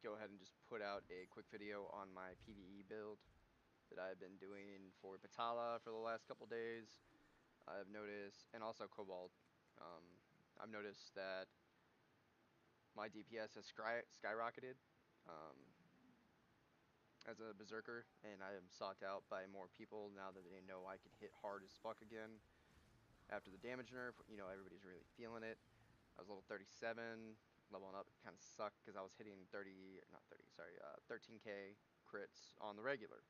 go ahead and just put out a quick video on my PvE build that I've been doing for Patala for the last couple days. I've noticed, and also Cobalt, I've noticed that my DPS has skyrocketed as a Berserker, and I am sought out by more people now that they know I can hit hard as fuck again. After the damage nerf, you know, everybody's really feeling it. I was level 37, leveling up kind of sucked because I was hitting 13k crits on the regular.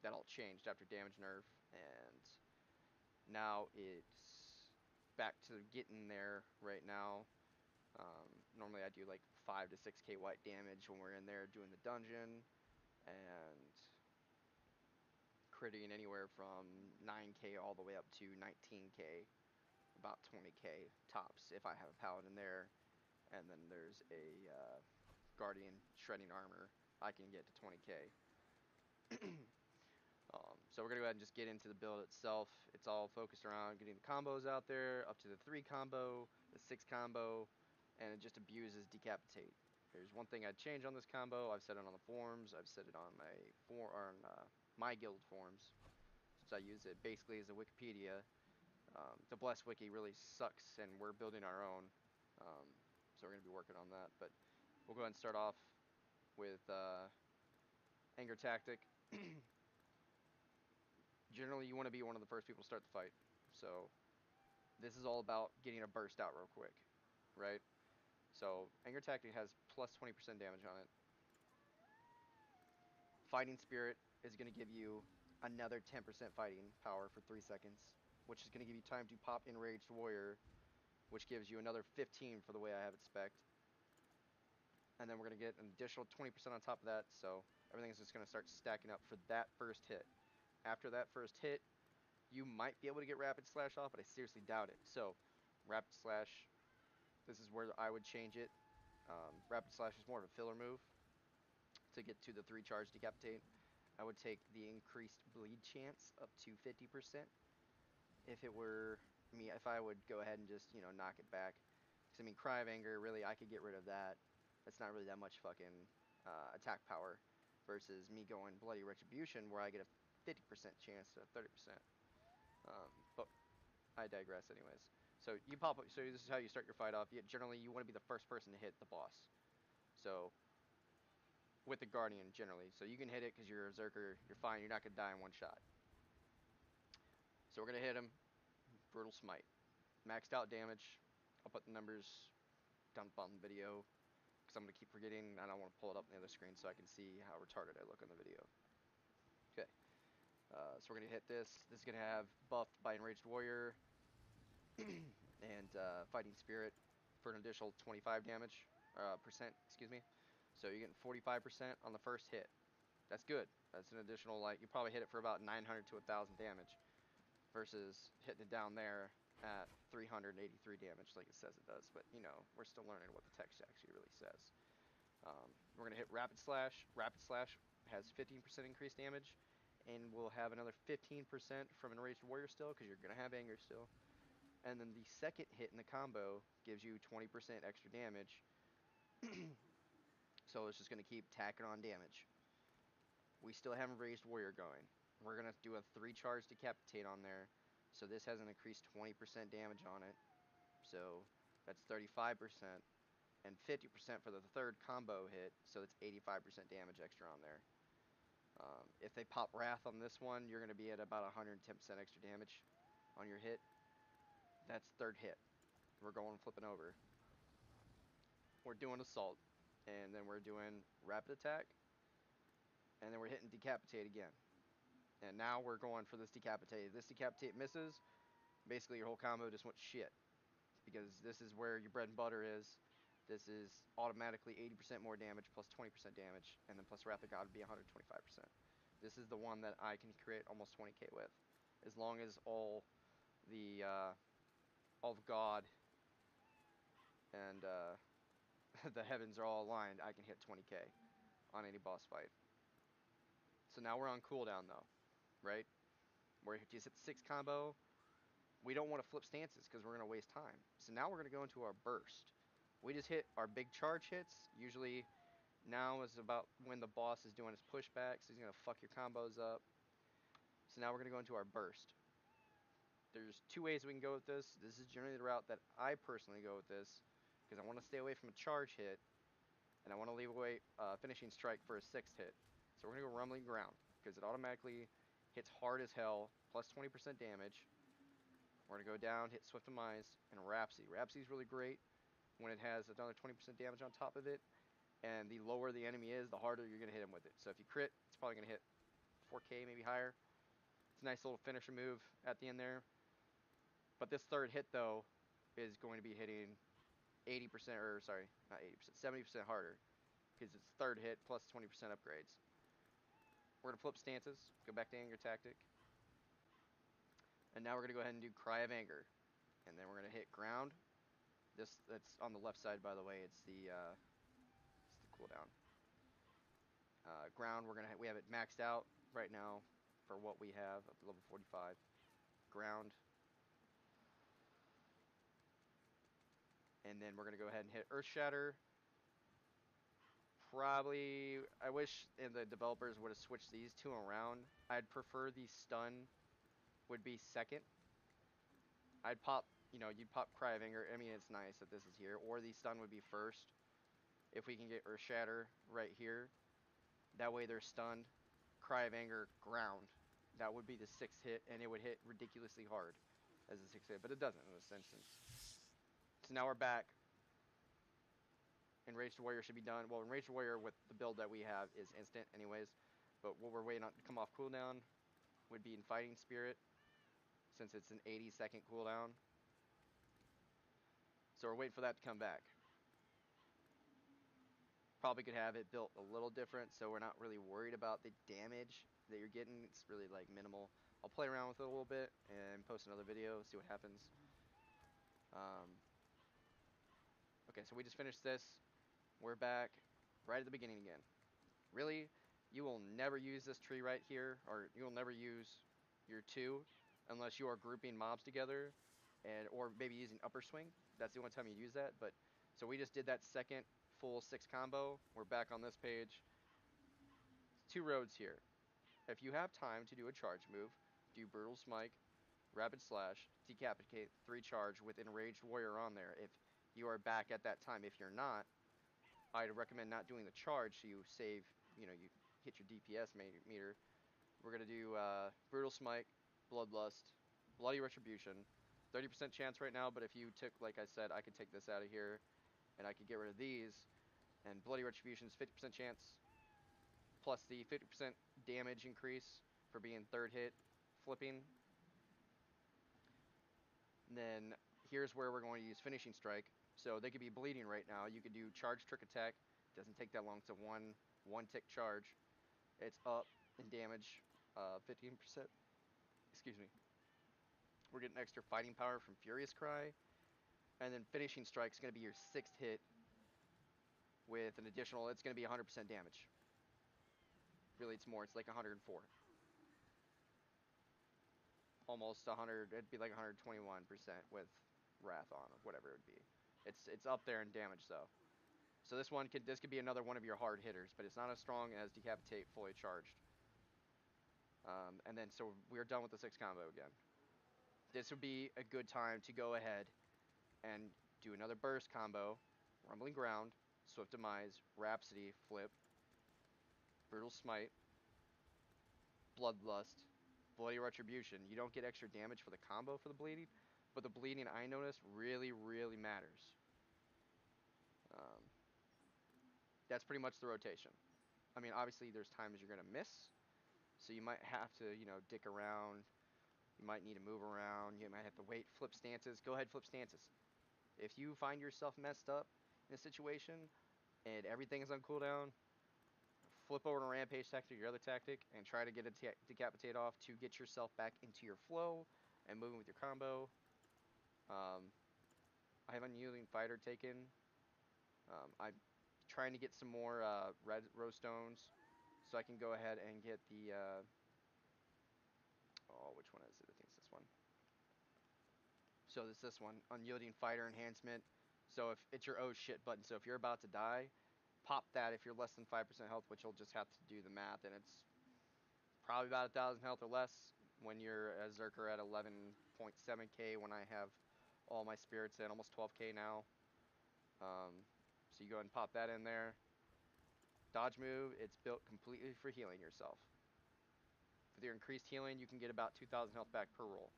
That all changed after damage nerf, and now it's back to getting there right now. Normally I do like 5 to 6k white damage when we're in there doing the dungeon, and critting anywhere from 9k all the way up to 19k, about 20k tops if I have a paladin there. And then there's a guardian shredding armor, I can get to 20k. So we're gonna go ahead and just get into the build itself. It's all focused around getting the combos out there, up to the 3 combo, the 6 combo, and it just abuses Decapitate. There's one thing I'd change on this combo. I've said it on the forums. I've said it on my guild forums, since I use it basically as a Wikipedia. The Bless Wiki really sucks, and we're building our own. So we're going to be working on that. But we'll go ahead and start off with Anger Tactic. Generally, you want to be one of the first people to start the fight. So this is all about getting a burst out real quick, right? So Anger Tactic has plus 20% damage on it. Fighting Spirit is going to give you another 10% fighting power for 3 seconds, which is going to give you time to pop Enraged Warrior, which gives you another 15 for the way I have it spec'd. And then we're going to get an additional 20% on top of that, so everything is just going to start stacking up for that first hit. After that first hit, you might be able to get Rapid Slash off, but I seriously doubt it. So, Rapid Slash, this is where I would change it. Rapid Slash is more of a filler move to get to the 3 charge Decapitate. I would take the increased bleed chance up to 50%. If it were me, if I would go ahead and just, you know, knock it back. Because, I mean, Cry of Anger, really, I could get rid of that. That's not really that much fucking attack power. Versus me going Bloody Retribution, where I get a 50% chance to 30%. But I digress anyways. So you pop up, so this is how you start your fight off. Generally, you want to be the first person to hit the boss. So, with the Guardian, generally. So you can hit it because you're a Berserker, you're fine, you're not going to die in one shot. So we're going to hit him. Brutal Smite. Maxed out damage. I'll put the numbers down on the video, because I'm going to keep forgetting, and I don't want to pull it up on the other screen so I can see how retarded I look on the video. Okay. So we're going to hit this. This is going to have buffed by Enraged Warrior and Fighting Spirit for an additional 25 damage, percent, excuse me. So you're getting 45% on the first hit. That's good. That's an additional, like, you probably hit it for about 900 to 1,000 damage versus hitting it down there at 383 damage like it says it does. But, you know, we're still learning what the text actually really says. We're going to hit Rapid Slash. Rapid Slash has 15% increased damage, and we'll have another 15% from Enraged Warrior still, because you're going to have Anger still. And then the second hit in the combo gives you 20% extra damage. So it's just going to keep tacking on damage. We still have Enraged Warrior going. We're going to do a 3 charge Decapitate on there. So this has an increased 20% damage on it. So that's 35%. And 50% for the third combo hit. So that's 85% damage extra on there. If they pop Wrath on this one, you're going to be at about 110% extra damage on your hit. That's third hit. We're going flipping over. We're doing Assault. And then we're doing Rapid Attack. And then we're hitting Decapitate again. And now we're going for this Decapitate. If this Decapitate misses, basically your whole combo just went shit. Because this is where your bread and butter is. This is automatically 80% more damage plus 20% damage. And then plus Wrath of God would be 125%. This is the one that I can create almost 20k with. As long as all the God and the heavens are all aligned, I can hit 20k on any boss fight. So now we're on cooldown though, right? Where just hit the 6 combo, we don't want to flip stances because we're going to waste time. So now we're going to go into our burst, We just hit our big charge hits. Usually now is about when the boss is doing his pushbacks. So he's going to fuck your combos up. So now we're going to go into our burst. There's two ways we can go with this. This is generally the route that I personally go with this, because I want to stay away from a charge hit, and I want to leave away finishing strike for a 6th hit. So we're going to go Rumbling Ground, because it automatically hits hard as hell, plus 20% damage. We're going to go down, hit Swift Demise, and Rhapsody. Rhapsody's really great when it has another 20% damage on top of it, and the lower the enemy is, the harder you're going to hit him with it. So if you crit, it's probably going to hit 4k, maybe higher. It's a nice little finisher move at the end there. But this 3rd hit, though, is going to be hitting 80%, or sorry, not 80%, 70% harder, because it's 3rd hit plus 20% upgrades. We're going to flip stances, go back to Anger Tactic. And now we're going to go ahead and do Cry of Anger. And then we're going to hit Ground. That's on the left side, by the way. It's the cooldown. Ground, we have it maxed out right now for what we have up to level 45. Ground. And then we're going to go ahead and hit Earth Shatter. Probably, I wish the developers would have switched these two around. I'd prefer the stun would be 2nd. I'd pop, you'd pop Cry of Anger. I mean, it's nice that this is here. Or the stun would be 1st. If we can get Earth Shatter right here. That way they're stunned. Cry of Anger, Ground. That would be the 6th hit, and it would hit ridiculously hard as a 6th hit. But it doesn't in this instance. So now we're back. Enraged Warrior should be done. Well, Enraged Warrior with the build that we have is instant anyways. But what we're waiting on to come off cooldown would be in Fighting Spirit, since it's an 80-second cooldown. So we're waiting for that to come back. Probably could have it built a little different, so we're not really worried about the damage that you're getting. It's really like minimal. I'll play around with it a little bit and post another video, see what happens. Okay, so we just finished this. We're back right at the beginning again. Really, you will never use this tree right here, or you will never use your 2 unless you are grouping mobs together, or maybe using upper swing. That's the only time you use that. But so we just did that 2nd full 6 combo. We're back on this page. 2 roads here. If you have time to do a charge move, do Brutal Smite, Rapid Slash, Decapitate, 3 charge with Enraged Warrior on there. If you are back at that time, if you're not, I'd recommend not doing the charge so you save, you hit your DPS meter. We're going to do Brutal Smite, Bloodlust, Bloody Retribution. 30% chance right now, but if you took, like I said, I could take this out of here, and I could get rid of these. And Bloody Retribution is 50% chance, plus the 50% damage increase for being 3rd hit, flipping. And then here's where we're going to use Finishing Strike. So they could be bleeding right now. You could do Charge Trick Attack. Doesn't take that long. It's a one tick charge. It's up in damage, 15%. Excuse me. We're getting extra fighting power from Furious Cry. And then Finishing Strike is going to be your 6th hit with an additional, it's going to be 100% damage. Really, it's more. It's like 104. Almost 100. It'd be like 121% with Wrath on, or whatever it would be. It's up there in damage, though. So this could be another one of your hard hitters, but it's not as strong as Decapitate fully charged. And then, so we're done with the 6 combo again. This would be a good time to go ahead and do another burst combo. Rumbling Ground, Swift Demise, Rhapsody, Flip, Brutal Smite, Bloodlust, Bloody Retribution. You don't get extra damage for the combo for the bleeding, but the bleeding, I noticed, really, really matters. That's pretty much the rotation. I mean, obviously, there's times you're going to miss, so you might have to, dick around. You might need to move around. You might have to wait, flip stances. Go ahead, flip stances. If you find yourself messed up in a situation and everything is on cooldown, flip over to Rampage tactic, your other tactic, and try to get a Decapitate off to get yourself back into your flow and moving with your combo. I have Unyielding Fighter taken. I'm trying to get some more red rose stones so I can go ahead and get the which one is it? I think it's this one. So it's this one, Unyielding Fighter Enhancement. So if it's your oh shit button, so if you're about to die, pop that if you're less than 5% health, which you'll just have to do the math, and it's probably about 1,000 health or less when you're a Berserker at 11.7k when I have all my spirits in, almost 12k now. So you go ahead and pop that in there. Dodge move, it's built completely for healing yourself. With your increased healing, you can get about 2,000 health back per roll.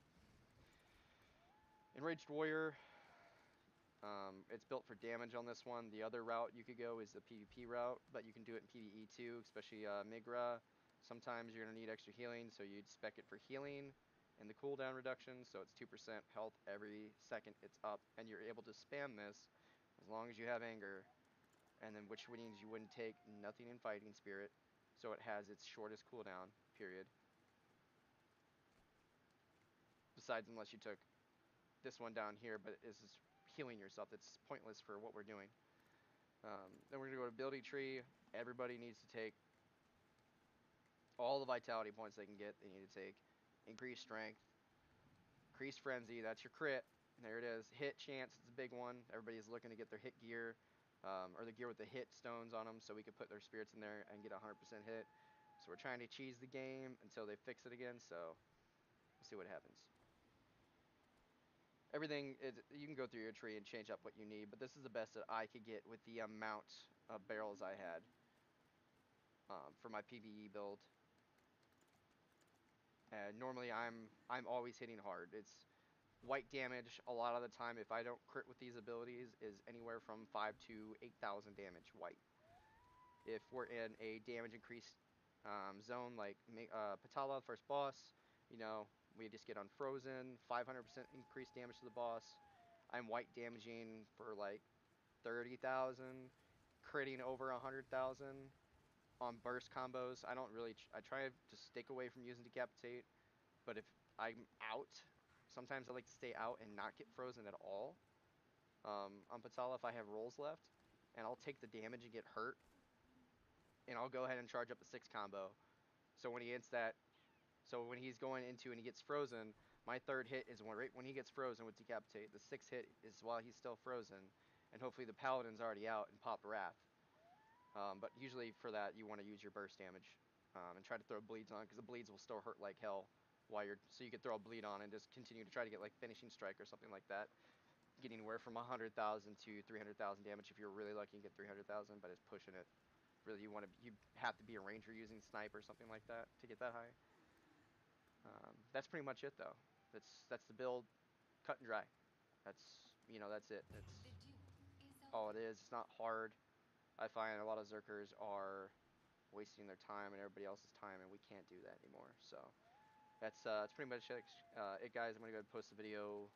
Enraged Warrior, it's built for damage on this one. The other route you could go is the PvP route, but you can do it in PvE too, especially Migra. Sometimes you're going to need extra healing, so you'd spec it for healing and the cooldown reduction, so it's 2% health every second it's up, and you're able to spam this as long as you have anger, and then which means you wouldn't take nothing in fighting spirit, so it has its shortest cooldown period. Besides, unless you took this one down here, but this is healing yourself. It's pointless for what we're doing. Then we're going to go to ability tree. Everybody needs to take all the vitality points they can get. They need to take increased strength, increased frenzy. That's your crit. There it is. Hit chance. It's a big one. Everybody's looking to get their hit gear, or the gear with the hit stones on them, so we can put their spirits in there and get 100% hit. So we're trying to cheese the game until they fix it again. So we'll see what happens. Everything is, you can go through your tree and change up what you need, but this is the best that I could get with the amount of barrels I had for my PvE build. And normally I'm always hitting hard. It's white damage a lot of the time if I don't crit with these abilities is anywhere from 5 to 8,000 damage white. If we're in a damage increased zone like Patala, first boss, you know, we just get unfrozen, 500% increased damage to the boss. I'm white damaging for like 30,000, critting over 100,000 on burst combos. I don't really, I try to stick away from using decapitate, but if I'm out, sometimes I like to stay out and not get frozen at all. On Patala, if I have rolls left, and I'll take the damage and get hurt, and I'll go ahead and charge up a 6 combo. So when he hits that, so when he's going into and he gets frozen, my third hit is right when he gets frozen with decapitate. The 6th hit is while he's still frozen, and hopefully the paladin's already out and pop wrath. But usually for that you want to use your burst damage and try to throw bleeds on, because the bleeds will still hurt like hell while you're, so you could throw a bleed on and just continue to try to get like finishing strike or something like that, getting anywhere from 100,000 to 300,000 damage. If you're really lucky, you can get 300,000, but it's pushing it. Really, you have to be a ranger using snipe or something like that to get that high. That's pretty much it though. That's the build, cut and dry. That's, you know, that's it. That's all it is. It's not hard. I find a lot of Zerkers are wasting their time and everybody else's time, and we can't do that anymore. So that's pretty much it, guys. I'm gonna go ahead and post the video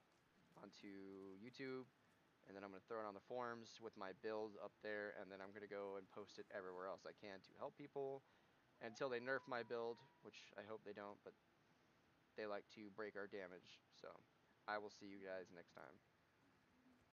onto YouTube, and then I'm gonna throw it on the forums with my build up there, and then I'm gonna go and post it everywhere else I can to help people until they nerf my build, which I hope they don't, but they like to break our damage. So I will see you guys next time.